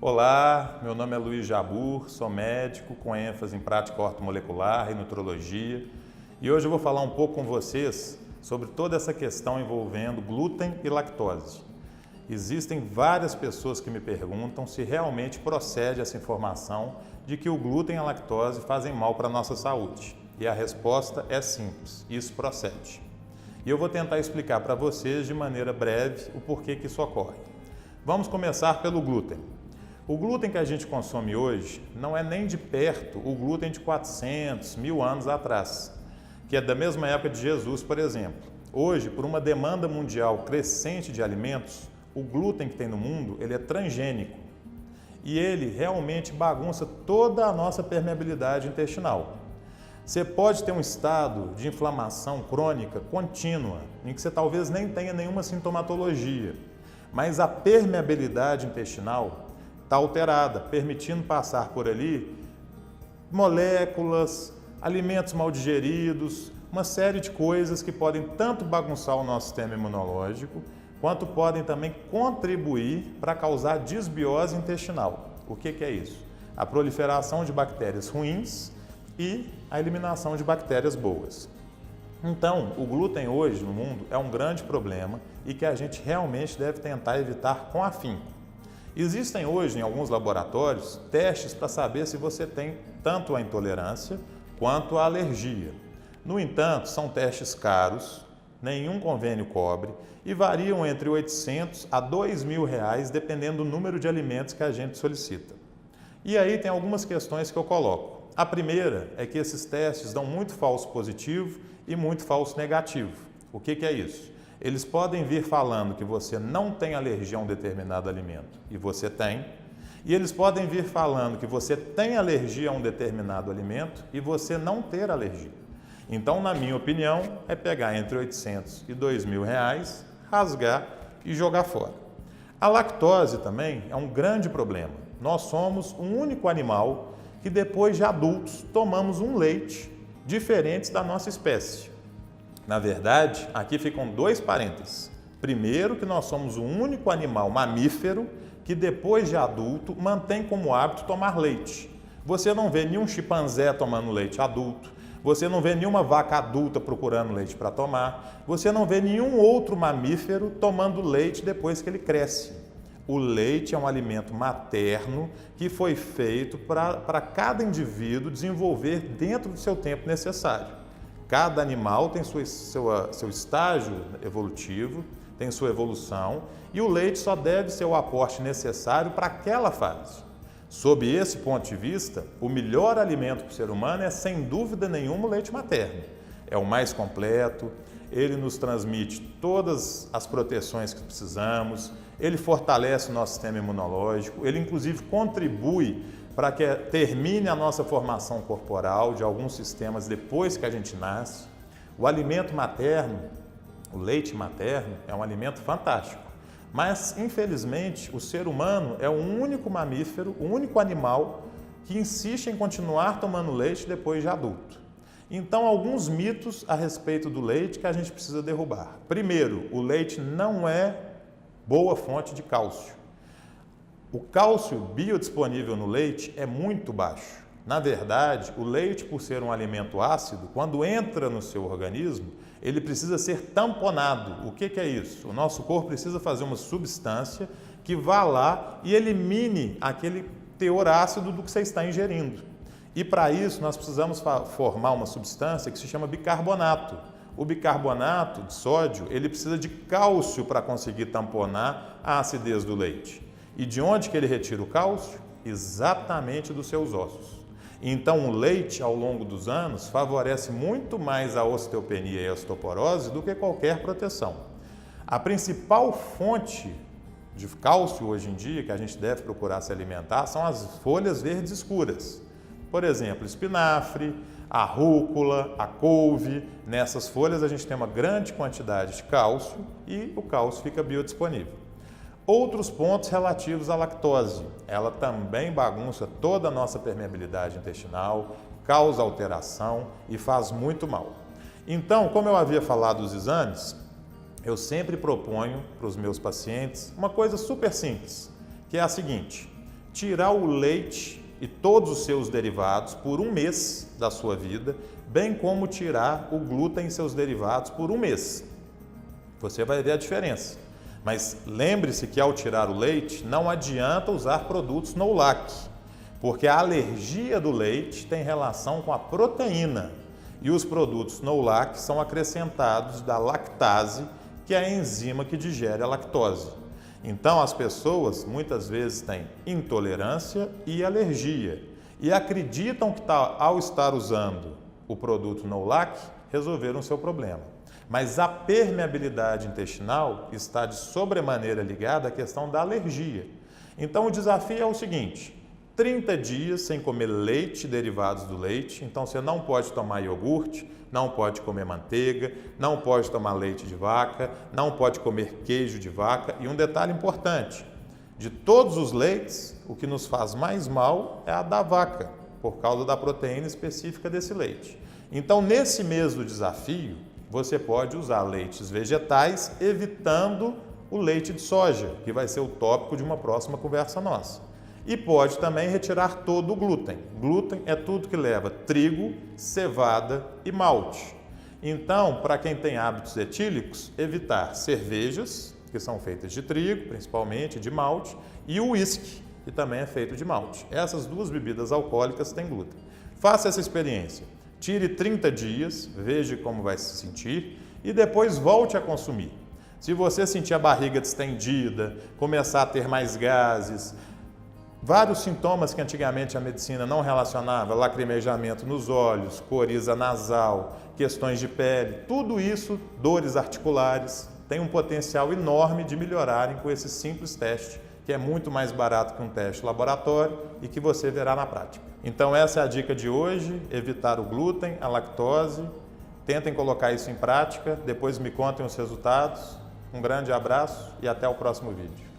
Olá, meu nome é Luiz Jabur, sou médico com ênfase em prática ortomolecular e nutrologia e hoje eu vou falar um pouco com vocês sobre toda essa questão envolvendo glúten e lactose. Existem várias pessoas que me perguntam se realmente procede essa informação de que o glúten e a lactose fazem mal para a nossa saúde. E a resposta é simples, isso procede. E eu vou tentar explicar para vocês de maneira breve o porquê que isso ocorre. Vamos começar pelo glúten. O glúten que a gente consome hoje não é nem de perto o glúten de 400, 1000 anos atrás, que é da mesma época de Jesus, por exemplo. Hoje, por uma demanda mundial crescente de alimentos, o glúten que tem no mundo, ele é transgênico e ele realmente bagunça toda a nossa permeabilidade intestinal. Você pode ter um estado de inflamação crônica contínua, em que você talvez nem tenha nenhuma sintomatologia, mas a permeabilidade intestinal está alterada, permitindo passar por ali moléculas, alimentos mal digeridos, uma série de coisas que podem tanto bagunçar o nosso sistema imunológico, quanto podem também contribuir para causar desbiose intestinal. O que é isso? A proliferação de bactérias ruins e a eliminação de bactérias boas. Então, o glúten hoje no mundo é um grande problema e que a gente realmente deve tentar evitar com afinco. Existem hoje em alguns laboratórios testes para saber se você tem tanto a intolerância quanto a alergia. No entanto, são testes caros, nenhum convênio cobre e variam entre 800 a 2.000 reais, dependendo do número de alimentos que a gente solicita. E aí tem algumas questões que eu coloco. A primeira é que esses testes dão muito falso positivo e muito falso negativo. O que é isso? Eles podem vir falando que você não tem alergia a um determinado alimento e você tem, e eles podem vir falando que você tem alergia a um determinado alimento e você não ter alergia. Então, na minha opinião, é pegar entre 800 e 2.000 reais, rasgar e jogar fora. A lactose também é um grande problema. Nós somos um único animal que depois de adultos tomamos um leite diferente da nossa espécie. Na verdade, aqui ficam dois parênteses. Primeiro, que nós somos o único animal mamífero que depois de adulto mantém como hábito tomar leite. Você não vê nenhum chimpanzé tomando leite adulto, você não vê nenhuma vaca adulta procurando leite para tomar, você não vê nenhum outro mamífero tomando leite depois que ele cresce. O leite é um alimento materno que foi feito para cada indivíduo desenvolver dentro do seu tempo necessário. Cada animal tem seu estágio evolutivo, tem sua evolução, e o leite só deve ser o aporte necessário para aquela fase. Sob esse ponto de vista, o melhor alimento para o ser humano é, sem dúvida nenhuma, o leite materno. É o mais completo, ele nos transmite todas as proteções que precisamos, ele fortalece o nosso sistema imunológico, ele inclusive contribui para que termine a nossa formação corporal de alguns sistemas depois que a gente nasce. O alimento materno, o leite materno, é um alimento fantástico. Mas, infelizmente, o ser humano é o único mamífero, o único animal que insiste em continuar tomando leite depois de adulto. Então, alguns mitos a respeito do leite que a gente precisa derrubar. Primeiro, o leite não é boa fonte de cálcio. O cálcio biodisponível no leite é muito baixo. Na verdade, o leite, por ser um alimento ácido, quando entra no seu organismo, ele precisa ser tamponado. O que é isso? O nosso corpo precisa fazer uma substância que vá lá e elimine aquele teor ácido do que você está ingerindo. E para isso, nós precisamos formar uma substância que se chama bicarbonato. O bicarbonato de sódio, ele precisa de cálcio para conseguir tamponar a acidez do leite. E de onde que ele retira o cálcio? Exatamente dos seus ossos. Então, o leite, ao longo dos anos, favorece muito mais a osteopenia e a osteoporose do que qualquer proteção. A principal fonte de cálcio hoje em dia, que a gente deve procurar se alimentar, são as folhas verdes escuras. Por exemplo, espinafre, a rúcula, a couve. Nessas folhas a gente tem uma grande quantidade de cálcio e o cálcio fica biodisponível. Outros pontos relativos à lactose. Ela também bagunça toda a nossa permeabilidade intestinal, causa alteração e faz muito mal. Então, como eu havia falado dos exames, eu sempre proponho para os meus pacientes uma coisa super simples, que é a seguinte: tirar o leite e todos os seus derivados por um mês da sua vida, bem como tirar o glúten e seus derivados por um mês. Você vai ver a diferença. Mas lembre-se que ao tirar o leite, não adianta usar produtos no-lac, porque a alergia do leite tem relação com a proteína e os produtos no-lac são acrescentados da lactase, que é a enzima que digere a lactose. Então as pessoas muitas vezes têm intolerância e alergia e acreditam que ao estar usando o produto no-lac resolveram o seu problema. Mas a permeabilidade intestinal está de sobremaneira ligada à questão da alergia. Então o desafio é o seguinte: 30 dias sem comer leite e derivados do leite. Então você não pode tomar iogurte, não pode comer manteiga, não pode tomar leite de vaca, não pode comer queijo de vaca. E um detalhe importante: de todos os leites, o que nos faz mais mal é a da vaca, por causa da proteína específica desse leite. Então, nesse mês do desafio, você pode usar leites vegetais, evitando o leite de soja, que vai ser o tópico de uma próxima conversa nossa. E pode também retirar todo o glúten. Glúten é tudo que leva trigo, cevada e malte. Então, para quem tem hábitos etílicos, evitar cervejas, que são feitas de trigo, principalmente de malte, e o uísque, que também é feito de malte. Essas duas bebidas alcoólicas têm glúten. Faça essa experiência. Tire 30 dias, veja como vai se sentir e depois volte a consumir. Se você sentir a barriga distendida, começar a ter mais gases, vários sintomas que antigamente a medicina não relacionava, lacrimejamento nos olhos, coriza nasal, questões de pele, tudo isso, dores articulares, tem um potencial enorme de melhorarem com esse simples teste, que é muito mais barato que um teste laboratório e que você verá na prática. Então essa é a dica de hoje: evitar o glúten, a lactose, tentem colocar isso em prática, depois me contem os resultados. Um grande abraço e até o próximo vídeo.